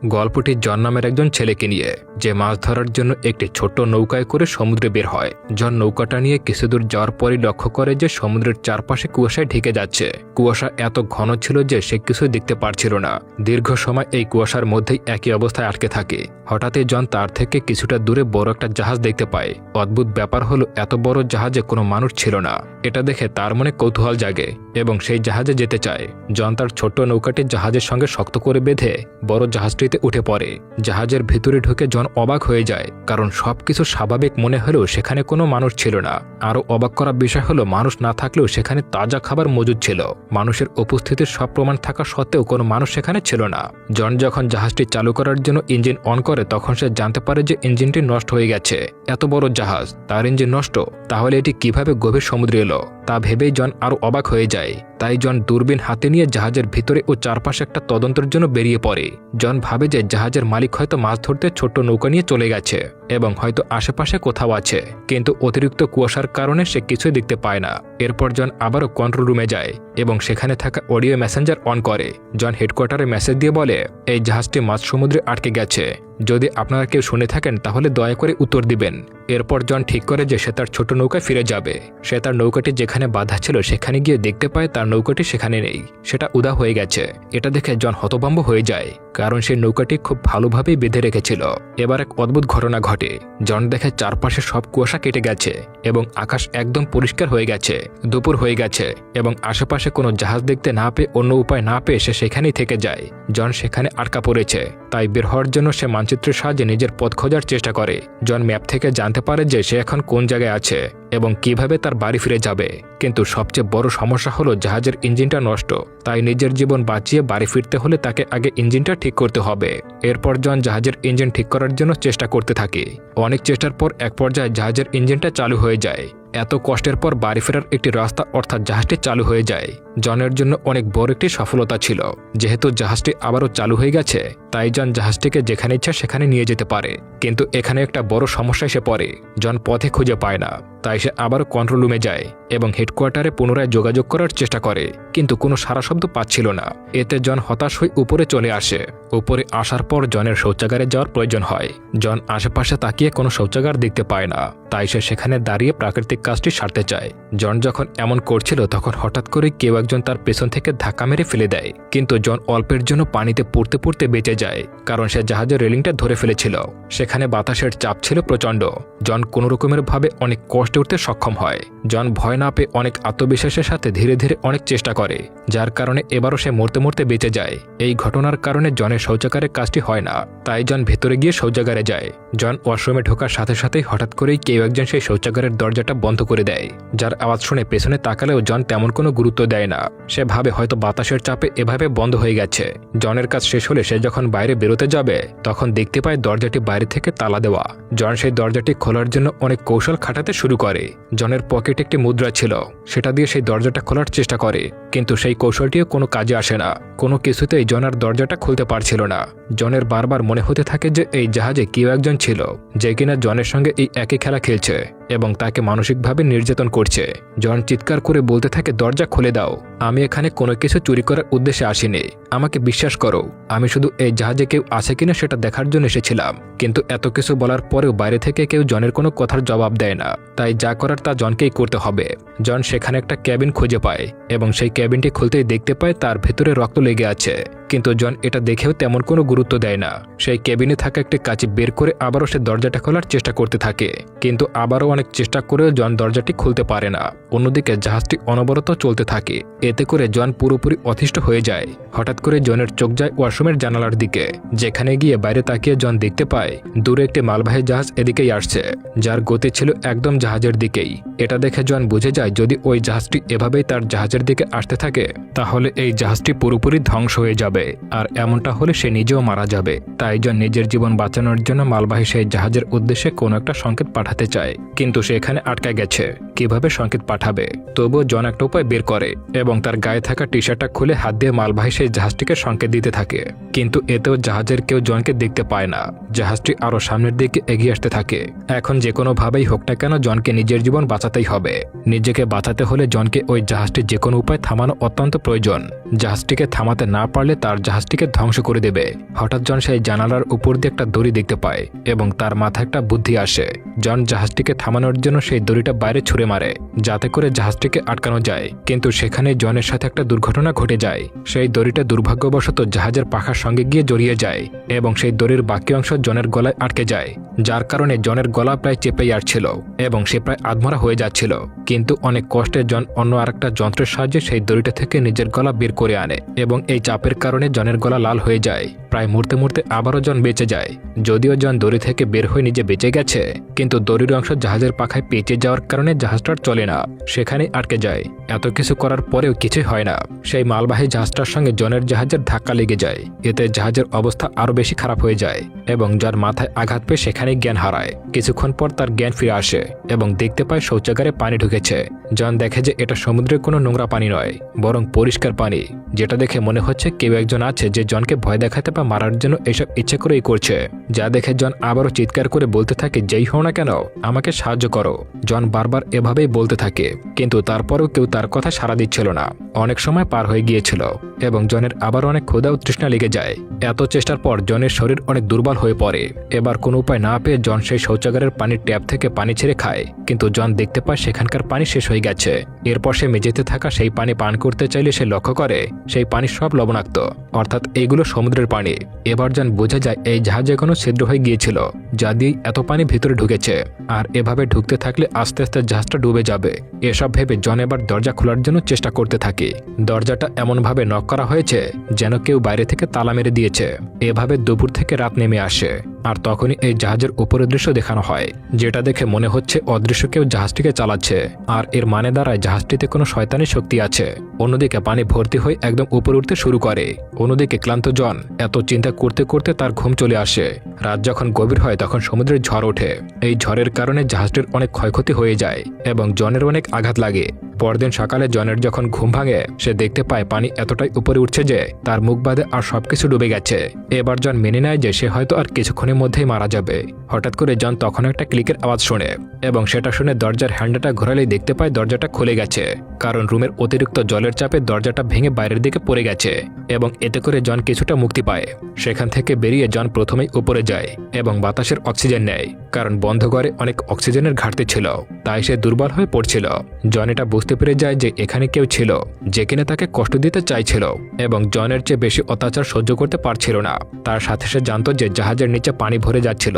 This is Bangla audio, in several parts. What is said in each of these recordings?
গল্পটি জন নামের একজন ছেলেকে নিয়ে, যে মাছ ধরার জন্য একটি ছোট্ট নৌকায় করে সমুদ্রে বের হয়। জন নৌকাটা নিয়ে কিছুদূর যাওয়ার পরই লক্ষ্য করে যে সমুদ্রের চারপাশে কুয়াশায় ঢেকে যাচ্ছে। কুয়াশা এত ঘন ছিল যে সে কিছুই দেখতে পারছিল না। দীর্ঘ সময় এই কুয়াশার মধ্যেই একই অবস্থায় আটকে থাকে। হঠাৎই জন তার থেকে কিছুটা দূরে বড় একটা জাহাজ দেখতে পায়। অদ্ভুত ব্যাপার হলো, এত বড় জাহাজে কোনো মানুষ ছিল না। এটা দেখে তার মনে কৌতূহল জাগে এবং সেই জাহাজে যেতে চায়। জন তার ছোট্ট নৌকাটি জাহাজের সঙ্গে শক্ত করে বেঁধে বড় জাহাজটিতে উঠে পড়ে। জাহাজের ভিতরে ঢুকে জন অবাক হয়ে যায়, কারণ সবকিছু স্বাভাবিক মনে হলেও সেখানে কোনো মানুষ ছিল না। আরও অবাক করা বিষয় হলো, মানুষ না থাকলেও সেখানে তাজা খাবার মজুদ ছিল। মানুষের উপস্থিতির সব প্রমাণ থাকা সত্ত্বেও কোনো মানুষ সেখানে ছিল না। জন যখন জাহাজটি চালু করার জন্য ইঞ্জিন অন করে, তখন সে জানতে পারে যে ইঞ্জিনটি নষ্ট হয়ে গেছে। এত বড় জাহাজ, তার ইঞ্জিন নষ্ট, তাহলে এটি কিভাবে গভীর সমুদ্রে এলো তা ভেবেই জন আরও অবাক হয়ে যায়। তাই জন দূরবীন হাতে নিয়ে জাহাজের ভিতরে ও চারপাশে একটা তদন্তের জন্য বেরিয়ে পড়ে। জন ভাবে যে জাহাজের মালিক হয়তো মাছ ধরতে ছোট্ট নৌকা নিয়ে চলে গেছে এবং হয়তো আশেপাশে কোথাও আছে, কিন্তু অতিরিক্ত কুয়াশার কারণে সে কিছুই দেখতে পায় না। এরপর জন আবারও কন্ট্রোল রুমে যায় এবং সেখানে থাকা অডিও মেসেঞ্জার অন করে। জন হেডকোয়ার্টারে মেসেজ দিয়ে বলে, এই জাহাজটি মাঝ সমুদ্রে আটকে গেছে। যদি আপনারা কেউ শুনে থাকেন তাহলে দয়া করে উত্তর দিবেন। এরপর জন ঠিক করে যে সে তার ছোট নৌকায় ফিরে যাবে। সে তার নৌকাটি যেখানে বাঁধা ছিল সেখানে গিয়ে দেখতে পায় তার নৌকাটি সেখানে নেই, সেটা উদা হয়ে গেছে। এটা দেখে জন হতভম্ব হয়ে যায়, কারণ সে নৌকাটি খুব ভালোভাবেই বেঁধে রেখেছিল। এবার এক অদ্ভুত ঘটনা ঘটে। জন দেখে চারপাশে সব কুয়াশা কেটে গেছে এবং আকাশ একদম পরিষ্কার হয়ে গেছে। দুপুর হয়ে গেছে এবং আশেপাশে কোনো জাহাজ দেখতে না পেয়ে, অন্য উপায় না পেয়ে সে সেখানেই থেকে যায়। জন সেখানে আটকা পড়েছে, তাই বের হওয়ার জন্য সে মানচিত্রের সাহায্যে নিজের পথ খোঁজার চেষ্টা করে। জন ম্যাপ থেকে জানতে পারে যে সে এখন কোন জায়গায় আছে এবং কিভাবে তার বাড়ি ফিরে যাবে। কিন্তু সবচেয়ে বড় সমস্যা হলো জাহাজের ইঞ্জিনটা নষ্ট। তাই নিজের জীবন বাঁচিয়ে বাড়ি ফিরতে হলে তাকে আগে ইঞ্জিনটা ঠিক করতে হবে। এরপর জন জাহাজের ইঞ্জিন ঠিক করার জন্য চেষ্টা করতে থাকে। অনেক চেষ্টার পর এক পর্যায়ে জাহাজের ইঞ্জিনটা চালু হয়ে যায়। এত কষ্টের পর বাড়ি ফেরার একটি রাস্তা অর্থাৎ জাহাজটি চালু হয়ে যায়। জনের জন্য অনেক বড় একটি সফলতা ছিল। যেহেতু জাহাজটি আবারও চালু হয়ে গেছে, তাই জন জাহাজটিকে যেখানে ইচ্ছা সেখানে নিয়ে যেতে পারে। কিন্তু এখানে একটা বড় সমস্যা এসে পড়ে। জন পথে খুঁজে পায় না, তাই সে আবারও কন্ট্রোল রুমে যায় এবং হেডকোয়ার্টারে পুনরায় যোগাযোগ করার চেষ্টা করে, কিন্তু কোনো সারা শব্দ পাচ্ছিল না। এতে জন হতাশ হয়ে উপরে চলে আসে। উপরে আসার পর জনের শৌচাগারে যাওয়ার প্রয়োজন হয়। জন আশেপাশে তাকিয়ে কোনো শৌচাগার দেখতে পায় না, তাই সে সেখানে দাঁড়িয়ে প্রাকৃতিক কাজটি সারতে চায়। জন যখন এমন করছিল তখন হঠাৎ করে কেউ একজন তার পেছন থেকে ধাক্কা মেরে ফেলে দেয়, কিন্তু জন অল্পের জন্য পানিতে পড়তে পড়তে বেঁচে যায়, কারণ সে জাহাজের রেলিংটা ধরে ফেলেছিল। সেখানে বাতাসের চাপ ছিল প্রচণ্ড। জন কোনো রকমের ভাবে অনেক কষ্টে উঠতে সক্ষম হয়। জন ভয় না পেয়ে অনেক আত্মবিশ্বাসের সাথে ধীরে ধীরে অনেক চেষ্টা করে, যার কারণে এবারও সে মরতে মরতে বেঁচে যায়। এই ঘটনার কারণে জনের শৌচাগারের কাজটি হয় না, তাই জন ভেতরে গিয়ে শৌচাগারে যায়। জন ওয়াশরুমে ঢোকার সাথে সাথেই হঠাৎ করেই কেউ একজন সেই শৌচাগারের দরজাটা বন্ধ করে দেয়, যার আওয়াজ শুনে পেছনে তাকালেও জন তেমন কোনো গুরুত্ব দেয় না। সে ভাবে হয়তো বাতাসের চাপে এভাবে বন্ধ হয়ে গেছে। জনের কাজ শেষ হলে সে যখন বাইরে বেরোতে যাবে তখন দেখতে পায় দরজাটি বাইরে থেকে তালা দেওয়া। জন সেই দরজাটি খোলার জন্য অনেক কৌশল খাটাতে শুরু করে। জনের পকেটে একটি মুদ্রা ছিল, সেটা দিয়ে সেই দরজাটা খোলার চেষ্টা করে, কিন্তু সেই কৌশলটিও কোনো কাজে আসে না। কোনো কিছুতেই জন আর দরজাটা খুলতে পারছিল না। জনের বারবার মনে হতে থাকে যে এই জাহাজে কেউ একজন ছিল যে কিনা জনের সঙ্গে এই একই খেলা খেলছে এবং তাকে মানসিকভাবে নির্যাতন করছে। জন চিৎকার করে বলতে থাকে, দরজা খুলে দাও, আমি এখানে কোনো কিছু চুরি করার উদ্দেশ্যে আসিনি, আমাকে বিশ্বাস করো, আমি শুধু এই জাহাজে কেউ আছে কিনা সেটা দেখার জন্য এসেছিলাম। কিন্তু এত কিছু বলার পরেও বাইরে থেকে কেউ জনের কোনো কথার জবাব দেয় না, তাই যা করার তা জনকেই করতে হবে। জন সেখানে একটা ক্যাবিন খুঁজে পায় এবং সেই ক্যাবিনটি খুলতেই দেখতে পায় তার ভেতরে রক্ত লেগে আছে, কিন্তু জন এটা দেখেও তেমন কোনো গুরুত্ব দেয় না। সেই ক্যাবিনে থাকা একটি কাঁচি বের করে আবারও সে দরজাটা খোলার চেষ্টা করতে থাকে, কিন্তু আবারও অনেক চেষ্টা করেও জন দরজাটি খুলতে পারে না। অন্যদিকে জাহাজটি অনবরত চলতে থাকে। এতে করে জন পুরোপুরি অতিষ্ঠ হয়ে যায়। হঠাৎ করে জনের চোখ যায় ওয়াশরুমের জানালার দিকে, যেখানে গিয়ে বাইরে তাকিয়ে জন দেখতে পায় দূরে একটি মালবাহী জাহাজ এদিকেই আসছে, যার গতি ছিল একদম জাহাজের দিকেই। এটা দেখে জন বুঝে যায় যদি ওই জাহাজটি এভাবেই তার জাহাজের দিকে আসতে থাকে তাহলে এই জাহাজটি পুরোপুরি ধ্বংস হয়ে যাবে, আর এমনটা হলে সে নিজেও মারা যাবে। তাই জন নিজের জীবন বাঁচানোর জন্য মালবাহী সেই জাহাজের উদ্দেশ্যে কোনো একটা সংকেত পাঠাতে চায়, কিন্তু সে এখানে আটকে গেছে। কিভাবে সংকেত পাঠাবে? তবুও জন একটা উপায় বের করে এবং তার গায়ে থাকা টি শার্টটা খুলে হাত দিয়ে মালবাহী সেই জাহাজটিকে সংকেত দিতে থাকে, কিন্তু এতেও জাহাজের কেউ জনকে দেখতে পায় না। জাহাজ জাহাজটি আরও সামনের দিকে এগিয়ে আসতে থাকে। এখন যে কোনোভাবেই হোক না কেন জনকে নিজের জীবন বাঁচাতেই হবে। নিজেকে বাঁচাতে হলে জনকে ওই জাহাজটি যে কোনো উপায় থামানো অত্যন্ত প্রয়োজন। জাহাজটিকে থামাতে না পারলে তার জাহাজটিকে ধ্বংস করে দেবে। হঠাৎ জন সেই জানালার উপর দিয়ে একটা দড়ি দেখতে পায় এবং তার মাথায় একটা বুদ্ধি আসে। জন জাহাজটিকে থামানোর জন্য সেই দড়িটা বাইরে ছুঁড়ে মারে যাতে করে জাহাজটিকে আটকানো যায়, কিন্তু সেখানে জনের সাথে একটা দুর্ঘটনা ঘটে যায়। সেই দড়িটা দুর্ভাগ্যবশত জাহাজের পাখার সঙ্গে গিয়ে জড়িয়ে যায় এবং সেই দড়ির বাকি অংশ জনের গলায় আটকে যায়, যার কারণে জনের গলা প্রায় চেপে আসছিল এবং সে প্রায় আধমরা হয়ে যাচ্ছিল। কিন্তু অনেক কষ্টে জন অন্য আরেকটা যন্ত্রের সাহায্যে সেই দড়িটা থেকে নিজের গলা বের করে আনে এবং এই চাপের কারণে জনের গলা লাল হয়ে যায়। প্রায় মরতে মরতে আবারও জন বেঁচে যায়। যদিও জন দড়ি থেকে বের হয়ে নিজে বেঁচে গেছে, কিন্তু দড়ির অংশ জাহাজের পাখায় পেঁচে যাওয়ার কারণে জাহাজটার চলে না, সেখানেই আটকে যায়। এত কিছু করার পরেও কিছুই হয় না। সেই মালবাহী জাহাজটার সঙ্গে জনের জাহাজের ধাক্কা লেগে যায়। এতে জাহাজের অবস্থা আরও বেশি খারাপ হয়ে যায় এবং যার মাথায় আঘাত পেয়ে সেখানেই জ্ঞান হারায়। কিছুক্ষণ পর তার জ্ঞান ফিরে আসে এবং দেখতে পায় শৌচাগারে পানি ঢুকেছে। জন দেখে যে এটা সমুদ্রের কোনো নোংরা পানি নয়, বরং পরিষ্কার পানি, যেটা দেখে মনে হচ্ছে কেউ একজন আছে যে জনকে ভয় দেখাতে বা মারার জন্য এসব ইচ্ছে করেই করছে। যা দেখে জন আবারও চিৎকার করে বলতে থাকে, যেই হও না কেন আমাকে সাহায্য করো। জন বারবার এভাবেই বলতে থাকে, কিন্তু তারপরেও কেউ তার কথা সাড়া দিচ্ছিল না। অনেক সময় পার হয়ে গিয়েছিল এবং জনের আবার অনেক ক্ষুধা ও তৃষ্ণা লেগে যায়। এত চেষ্টার পর জনের শরীর অনেক দুর্বল হয়ে পড়ে। এবার কোনো উপায় না পেয়ে জন সেই শৌচাগারের পানির ট্যাপ থেকে পানি ছেড়ে খায়, কিন্তু জন দেখতে পায় সেখানকার পানি শেষ হয়ে গেছে। এরপর সে মেঝেতে থাকা সেই পানি পান করতে চাইলে সে লক্ষ্য করে সেই পানি সব লবণাক্ত, অর্থাৎ এইগুলো সমুদ্রের পানি। এবার জন বোঝা যায় এই জাহাজে কোনো ছিদ্র হয়ে গিয়েছিল, যা দিয়ে এত পানি ভিতরে ঢুকেছে, আর এভাবে ঢুকতে থাকলে আস্তে আস্তে জাহাজটা ডুবে যাবে। এসব ভেবে জন এবার দরজা খোলার জন্য চেষ্টা করতে থাকে। দরজাটা এমনভাবে নক করা হয়েছে যেন কেউ বাইরে থেকে তালা মেরে দিয়েছে। এভাবে দুপুর থেকে রাত নেমে আসে, আর তখনই এই জাহাজের উপরের দৃশ্য দেখানো হয়, যেটা দেখে মনে হচ্ছে অদৃশ্য কেউ জাহাজটিকে চালাচ্ছে, আর এর মানে দাঁড়ায় জাহাজটিতে কোনো শয়তানি শক্তি আছে। অন্যদিকে পানি ভর্তি হয়ে একদম উপরে উঠতে শুরু করে। অন্যদিকে ক্লান্ত জন এত চিন্তা করতে করতে তার ঘুম চলে আসে। রাত যখন গভীর হয় তখন সমুদ্রের ঝড় ওঠে। এই ঝড়ের কারণে জাহাজটির অনেক ক্ষয়ক্ষতি হয়ে যায় এবং জনের অনেক আঘাত লাগে। পরদিন সকালে জনের যখন ঘুম ভাঙে সে দেখতে পায় পানি এতটাই উপরে উঠছে যে তার মুখ বাদে আর সবকিছু ডুবে গেছে। এবার জন মেনে নেয় যে সে হয়তো আর কিছুক্ষণের মধ্যেই মারা যাবে। হঠাৎ করে জন তখন একটা ক্লিকের আওয়াজ শোনে এবং সেটা শুনে দরজার হ্যান্ডেলটা ঘোরালেই দেখতে পায় দরজাটা খুলে গেছে, কারণ রুমের অতিরিক্ত জলের চাপে দরজাটা ভেঙে বাইরের দিকে পড়ে গেছে এবং এতে করে জন কিছুটা মুক্তি পায়। সেখান থেকে বেরিয়ে জন প্রথমেই উপরে যায় এবং বাতাসের অক্সিজেন নেয়, কারণ বন্ধ ঘরে অনেক অক্সিজেনের ঘাটতি ছিল, তাই সে দুর্বল হয়ে পড়ছিল। জন এটা বুঝতে পেরে যায় যে এখানে কেউ ছিল যে কিনা তাকে কষ্ট দিতে চাইছিল এবং জনের চেয়ে বেশি অত্যাচার সহ্য করতে পারছিল না। তার সাথে সে জানত যে জাহাজের নিচে পানি ভরে যাচ্ছিল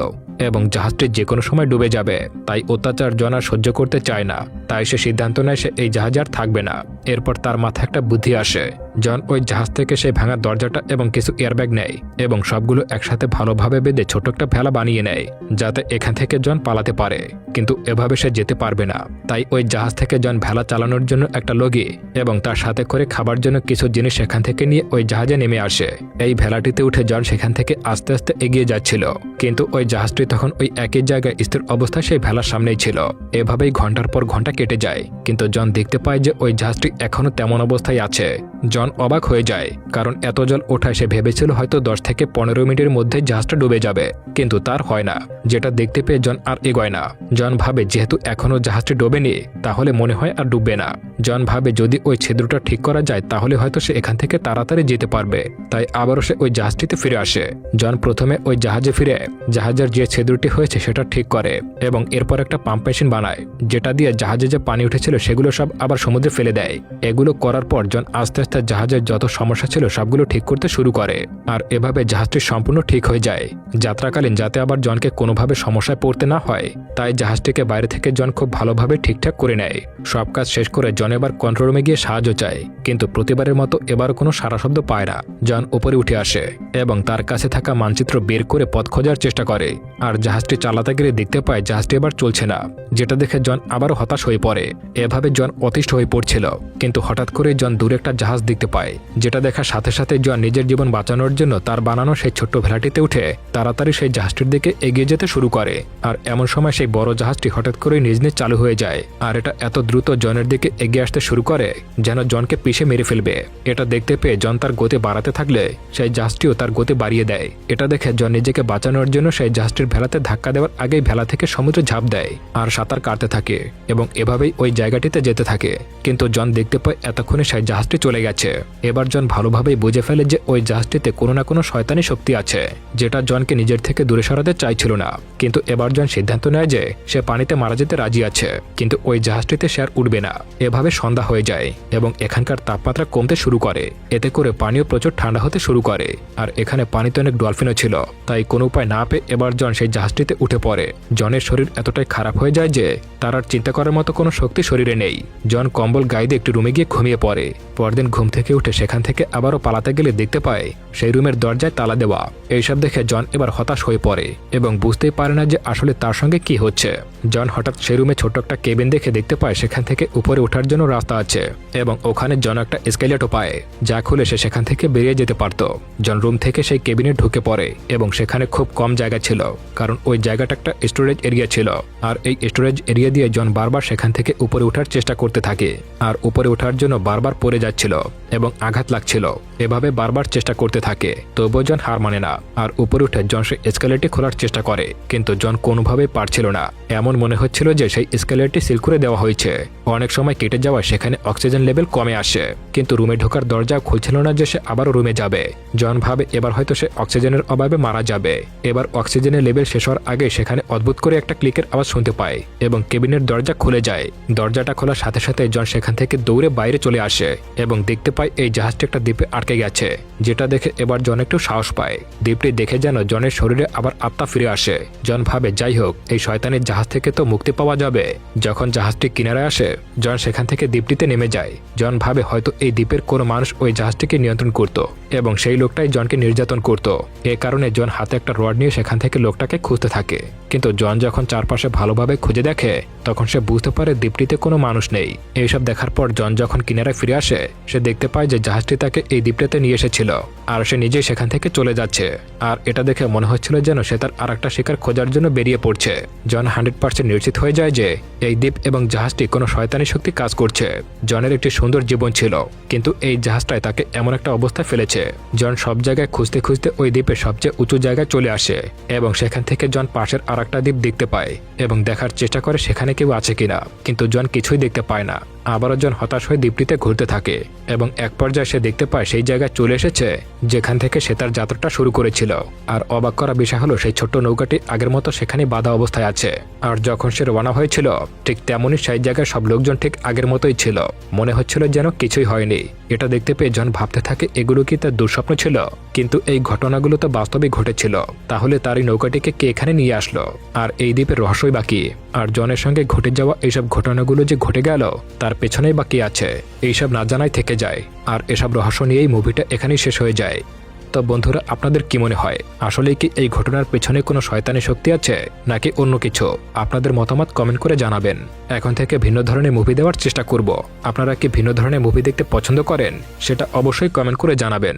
এবং জাহাজটি যে কোনো সময় ডুবে যাবে, তাই অত্যাচার জন আর সহ্য করতে চায় না। তাই সে সিদ্ধান্ত নেয় সে এই জাহাজে আর থাকবে না। এরপর তার মাথায় একটা বুদ্ধি আসে। জন ওই জাহাজ থেকে সেই ভাঙা দরজাটা এবং কিছু এয়ারব্যাগ নেয় এবং সবগুলো একসাথে ভালোভাবে বেঁধে ছোট একটা ভেলা বানিয়ে নেয়, যাতে এখান থেকে জন পালাতে পারে। কিন্তু এভাবে সে যেতে পারবে না, তাই ওই জাহাজ থেকে জন ভেলা চালানোর জন্য একটা লগি এবং তার সাথে করে খাবার জন্য কিছু জিনিস সেখান থেকে নিয়ে ওই জাহাজে নেমে আসে। এই ভেলাটিতে উঠে জন সেখান থেকে আস্তে আস্তে এগিয়ে যাচ্ছিল, কিন্তু ওই জাহাজটি তখন ওই একই জায়গায় স্থির অবস্থায় সেই ভেলার সামনেই ছিল। এভাবেই ঘন্টার পর ঘন্টা কেটে যায়, কিন্তু জন দেখতে পায় যে ওই জাহাজটি এখনো তেমন অবস্থায় আছে। জন অবাক হয়ে যায়, কারণ এত জল ওঠায় সে ভেবেছিল হয়তো 10 থেকে 15 মিনিটের মধ্যে জাহাজটা ডুবে যাবে, কিন্তু তার হয় না। যেটা দেখতে পেয়ে জন আর এগোয় না। জন ভাবে যেহেতু এখনো জাহাজটি ডোবেনি তাহলে মনে হয় আর ডুববে না। জন ভাবে যদি ওই ছিদ্রটা ঠিক করা যায় তাহলে হয়তো সে এখান থেকে তাড়াতাড়ি যেতে পারবে, তাই আবারও সে ওই জাহাজটিতে ফিরে আসে। জন প্রথমে ওই জাহাজে ফিরে জাহাজের যে ছিদ্রটি হয়েছে সেটা ঠিক করে এবং এরপর একটা পাম্প মেশিন বানায়, যেটা দিয়ে জাহাজে যে পানি উঠেছিল সেগুলো সব আবার সমুদ্রে ফেলে দেয়। এগুলো করার পর জন আস্তে আস্তে জাহাজের যত সমস্যা ছিল সবগুলো ঠিক করতে শুরু করে, আর এভাবে জাহাজটি সম্পূর্ণ ঠিক হয়ে যায়। যাত্রাকালীন যাতে আবার জনকে কোনোভাবে সমস্যায় পড়তে না হয়, তাই জাহাজটিকে বাইরে থেকে জন খুব ভালোভাবে ঠিকঠাক করে নেয়। সব কাজ শেষ করে জন এবার কন্ট্রোল রুমে গিয়ে সাহায্য চায়, কিন্তু প্রতিবারের মতো এবার কোনো সারা শব্দ পায় না। জন উপরে উঠে আসে এবং তার কাছে থাকা মানচিত্র বের করে পথ খোঁজার চেষ্টা করে, আর জাহাজটি চালাতে গেলে দেখতে পায় জাহাজটি এবার চলছে না, যেটা দেখে জন আবারও হতাশ হয়ে পড়ে। এভাবে জন অতিষ্ঠ হয়ে পড়ছিল, কিন্তু হঠাৎ করে জন দূরে একটা জাহাজ দেখতে দেখতে পায়, যেটা দেখার সাথে সাথে জন নিজের জীবন বাঁচানোর জন্য তার বানানো সেই ছোট্ট ভেলাটিতে উঠে তাড়াতাড়ি সেই জাহাজটির দিকে এগিয়ে যেতে শুরু করে। আর এমন সময় সেই বড় জাহাজটি হঠাৎ করে নিজ নিজ চালু হয়ে যায়, আর এটা এত দ্রুত জনের দিকে এগিয়ে আসতে শুরু করে যেন জনকে পিষে মেরে ফেলবে। এটা দেখতে পেয়ে জন তার গতি বাড়াতে থাকলে সেই জাহাজটিও তার গতি বাড়িয়ে দেয়। এটা দেখে জন নিজেকে বাঁচানোর জন্য সেই জাহাজটির ভেলাতে ধাক্কা দেওয়ার আগেই ভেলা থেকে সমুদ্রে ঝাঁপ দেয় আর সাঁতার কাটতে থাকে এবং এভাবেই ওই জায়গাটিতে যেতে থাকে। কিন্তু জন দেখতে পায় এতক্ষণে সেই জাহাজটি চলে গেছে। এবার জন ভালোভাবেই বুঝে ফেলে যে ওই জাহাজটিতে কোনো না কোনো শয়তানি শক্তি আছে, যেটা জনকে নিজের থেকে দূরে সরাতে চাইছিল না। কিন্তু এবার জন সিদ্ধান্ত নেয় যে সে পানিতে মারা যেতে রাজি আছে, কিন্তু ওই জাহাজটিতে সে আর উঠবে না। এভাবে সন্ধ্যা হয়ে যায় এবং এখানকার তাপমাত্রা কমতে শুরু করে, এতে করে পানিও প্রচুর ঠান্ডা হতে শুরু করে। আর এখানে পানিতে অনেক ডলফিনও ছিল, তাই কোনো উপায় না পেয়ে এবার জন সেই জাহাজটিতে উঠে পড়ে। জনের শরীর এতটাই খারাপ হয়ে যায় যে তার আর চিন্তা করার মতো কোনো শক্তি শরীরে নেই। জন কম্বল গায়ে দিয়ে একটি রুমে গিয়ে ঘুমিয়ে পড়ে। পরদিন ঘুম থেকে উঠে সেখান থেকে আবারও পালাতে গেলে দেখতে পায় সেই রুমের দরজায় তালা দেওয়া। এইসব দেখে জন এবার হতাশ হয়ে পড়ে এবং বুঝতেই পারে না যে আসলে তার সঙ্গে কি হচ্ছে। জন হঠাৎ সেই রুমে ছোট্ট একটা কেবিন দেখে দেখতে পায় সেখান থেকে উপরে ওঠার জন্য রাস্তা আছে এবং ওখানে জন একটা এসকেলেটর পায়, যা খুলে সে সেখান থেকে বেরিয়ে যেতে পারত। জন রুম থেকে সেই কেবিনে ঢুকে পড়ে এবং সেখানে খুব কম জায়গা ছিল, কারণ ওই জায়গাটা একটা স্টোরেজ এরিয়া ছিল। আর এই স্টোরেজ এরিয়া দিয়ে জন বারবার সেখান থেকে উপরে ওঠার চেষ্টা করতে থাকে, আর উপরে ওঠার জন্য বারবার পড়ে যাচ্ছিল এবং আঘাত লাগছিল। এভাবে বারবার চেষ্টা করতে থাকে, তবুও জন হার মানে না। আর উপরে উঠে জন সেই এসকেলেটরটি খোলার চেষ্টা করে, কিন্তু জন কোনোভাবেই পারছিল না। এমন মনে হচ্ছিল যে সেই এসকেলেটরটি সিল করে দেওয়া হয়েছে। অনেক সময় কেটে যাওয়ায় সেখানে অক্সিজেন লেভেল কমে আসে, কিন্তু রুমে ঢোকার দরজা খুলছিল না যে সে আবারও রুমে যাবে। জন ভাবে এবার হয়তো সে অক্সিজেনের অভাবে মারা যাবে। এবার অক্সিজেনের লেভেল শেষ হওয়ার আগে সেখানে অদ্ভুত করে একটা ক্লিকের আওয়াজ শুনতে পায় এবং কেবিনের দরজা খুলে যায়। দরজাটা খোলার সাথে সাথে জন সেখান থেকে দৌড়ে বাইরে চলে আসে এবং দেখতে পায় এই জাহাজটি একটা দ্বীপে আটকে গেছে, যেটা দেখে এবার জন একটু সাহস পায়। দ্বীপটি দেখে যেন জনের শরীরে আবার আত্মা ফিরে আসে। জন ভাবে যাই হোক, এই শয়তানের জাহাজ থেকে তো মুক্তি পাওয়া যাবে। যখন জাহাজটি কিনারায় আসে জন সেখান থেকে দ্বীপটিতে নেমে যায়। জন ভাবে হয়তো এই দ্বীপের কোনো মানুষ ওই জাহাজটিকে নিয়ন্ত্রণ করত এবং সেই লোকটাই জনকে নির্যাতন করত। এ কারণে জন হাতে একটা রড নিয়ে সেখান থেকে লোকটাকে খুঁজতে থাকে। কিন্তু জন যখন চারপাশে ভালোভাবে খুঁজে দেখে তখন সে বুঝতে পারে দ্বীপটিতে কোনো মানুষ নেই। এইসব দেখার পর জন যখন কিনারায় ফিরে আসে সে দেখতে পায় যে জাহাজটি তাকে এই দ্বীপটাতে নিয়ে এসেছিল আর সে নিজেই সেখান থেকে চলে যাচ্ছে। আর এটা দেখে মনে হচ্ছিল যেন সে তার আরেকটা শিকার খোঁজার জন্য বেরিয়ে পড়ছে। জন 100% নিশ্চিত হয়ে যায় যে এই দ্বীপ এবং জাহাজটি কোনো শয়তানি শক্তি কাজ করছে। জনের একটি সুন্দর জীবন ছিল, কিন্তু এই জাহাজটাই তাকে এমন একটা অবস্থায় ফেলেছে। জন সব জায়গায় খুঁজতে খুঁজতে ওই দ্বীপের সবচেয়ে উঁচু জায়গায় চলে আসে এবং সেখান থেকে জন পাশের আরেকটা দ্বীপ দেখতে পায় এবং দেখার চেষ্টা করে সেখানে কেউ আছে কিনা, কিন্তু জন কিছুই দেখতে পায় না। আবারও জন হতাশ হয়ে দ্বীপটিতে ঘুরতে থাকে এবং এক পর্যায়ে সে দেখতে পায় সেই জায়গায় চলে এসেছে যেখান থেকে সে তার যাত্রাটা শুরু করেছিল। আর অবাক করা বিষয় হলো সেই ছোট্ট নৌকাটি আগের মতো সেখানে বাঁধা অবস্থায় আছে। আর যখন সে রওনা হয়েছিল ঠিক তেমনই সেই জায়গায় সব লোকজন ঠিক আগের মতোই ছিল। মনে হচ্ছিল যেন কিছুই হয়নি। এটা দেখতে পেয়ে জন ভাবতে থাকে এগুলো কি তার দুঃস্বপ্ন ছিল, কিন্তু এই ঘটনাগুলো তো বাস্তবে ঘটেছিল। তাহলে তার এই নৌকাটিকে কে এখানে নিয়ে আসলো, আর এই দ্বীপের রহস্যই বাকি। আর জনের সঙ্গে ঘটে যাওয়া এইসব ঘটনাগুলো যে ঘটে গেল তার পেছনেই বাকি আছে, এইসব না জানাই থেকে যায়। আর এসব রহস্য নিয়েই মুভিটা এখানেই শেষ হয়ে যায়। তো বন্ধুরা, আপনাদের কি মনে হয়, আসলেই কি এই ঘটনার পেছনে কোনো শয়তানি শক্তি আছে নাকি অন্য কিছু? আপনাদের মতামত কমেন্ট করে জানাবেন। এখন থেকে ভিন্ন ধরনের মুভি দেওয়ার চেষ্টা করব। আপনারা কি ভিন্ন ধরনের মুভি দেখতে পছন্দ করেন সেটা অবশ্যই কমেন্ট করে জানাবেন।